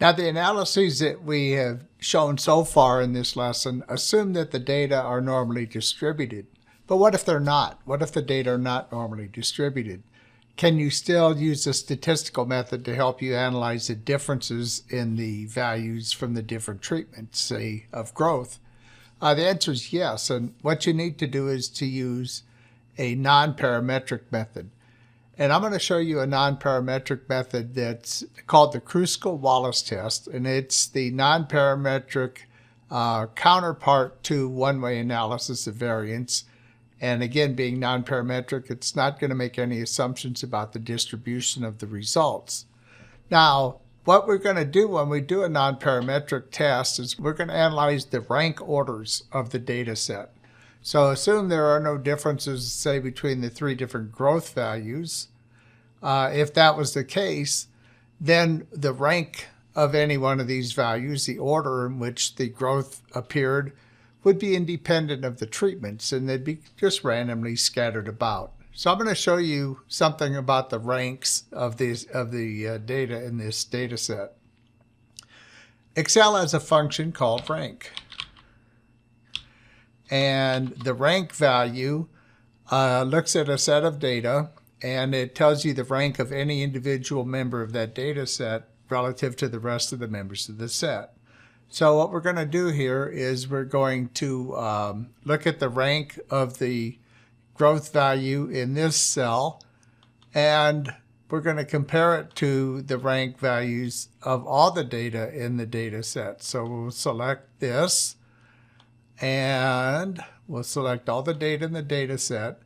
Now, the analyses that we have shown so far in this lesson assume that the data are normally distributed. But what if they're not? What if the data are not normally distributed? Can you still use the statistical method to help you analyze the differences in the values from the different treatments, say, of growth? The answer is yes, and what you need to do is to use a non-parametric method. And I'm going to show you a non-parametric method that's called the Kruskal-Wallis test, and it's the non-parametric counterpart to one-way analysis of variance. And again, being non-parametric, it's not going to make any assumptions about the distribution of the results. Now, what we're going to do when we do a non-parametric test is we're going to analyze the rank orders of the data set. So assume there are no differences, say, between the three different growth values. If that was the case, then the rank of any one of these values, the order in which the growth appeared, would be independent of the treatments, and they'd be just randomly scattered about. So I'm going to show you something about the ranks of the data in this data set. Excel has a function called rank. And the rank value looks at a set of data, and it tells you the rank of any individual member of that data set relative to the rest of the members of the set. So what we're going to do here is we're going to look at the rank of the growth value in this cell, and we're going to compare it to the rank values of all the data in the data set. So we'll select this, and we'll select all the data in the data set.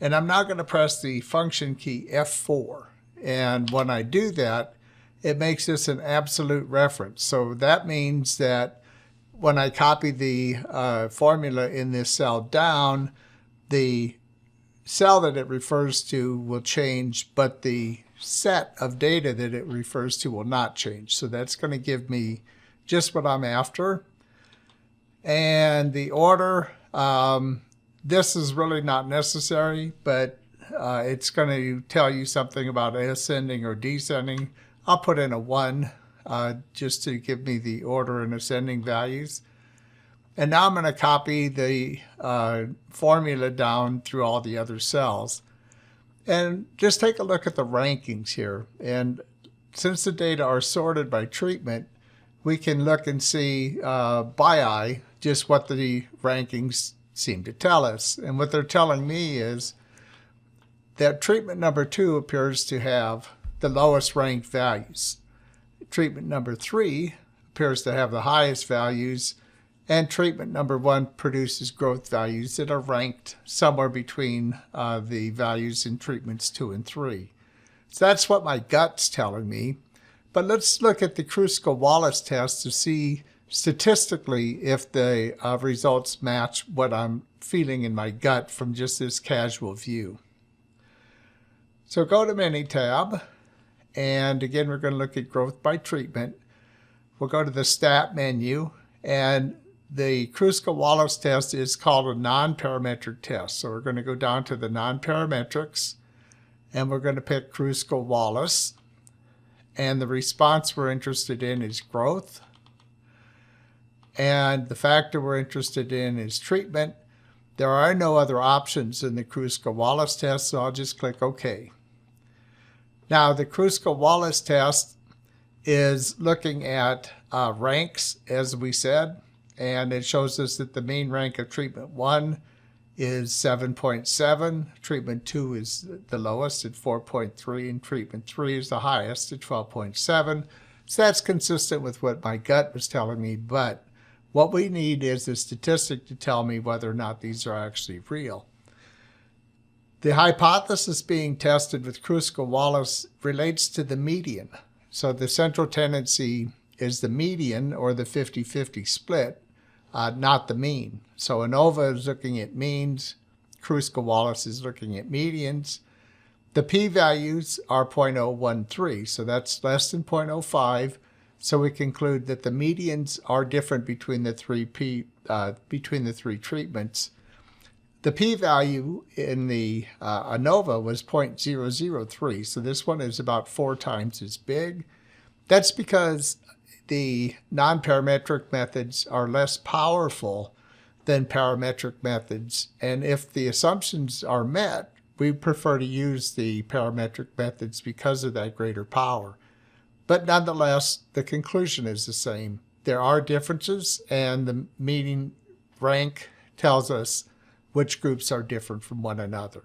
And I'm now going to press the function key F4. And when I do that, it makes this an absolute reference. So that means that when I copy the formula in this cell down, the cell that it refers to will change, but the set of data that it refers to will not change. So that's going to give me just what I'm after. And the order, this is really not necessary, but it's going to tell you something about ascending or descending. I'll put in a 1 just to give me the order and ascending values. And now I'm going to copy the formula down through all the other cells. And just take a look at the rankings here. And since the data are sorted by treatment, we can look and see by eye just what the rankings seem to tell us. And what they're telling me is that treatment number 2 appears to have the lowest ranked values. Treatment number 3 appears to have the highest values, and treatment number 1 produces growth values that are ranked somewhere between the values in treatments 2 and 3. So that's what my gut's telling me. But let's look at the Kruskal-Wallis test to see statistically if the results match what I'm feeling in my gut from just this casual view. So go to Minitab, and again we're going to look at growth by treatment. We'll go to the Stat menu, and the Kruskal-Wallis test is called a non-parametric test. So we're going to go down to the non-parametrics, and we're going to pick Kruskal-Wallis. And the response we're interested in is growth. And the factor we're interested in is treatment. There are no other options in the Kruskal-Wallis test, so I'll just click OK. Now, the Kruskal-Wallis test is looking at ranks, as we said, and it shows us that the mean rank of treatment 1 is 7.7, treatment 2 is the lowest at 4.3, and treatment 3 is the highest at 12.7. So that's consistent with what my gut was telling me, but what we need is a statistic to tell me whether or not these are actually real. The hypothesis being tested with Kruskal-Wallis relates to the median. So the central tendency is the median, or the 50-50 split, not the mean. So ANOVA is looking at means, Kruskal-Wallis is looking at medians. The p-values are 0.013, so that's less than 0.05. So we conclude that the medians are different between the three treatments. The p-value in the ANOVA was 0.003, so this one is about 4 times as big. That's because the non-parametric methods are less powerful than parametric methods, and if the assumptions are met, we prefer to use the parametric methods because of that greater power. But nonetheless, the conclusion is the same. There are differences, and the meeting rank tells us which groups are different from one another.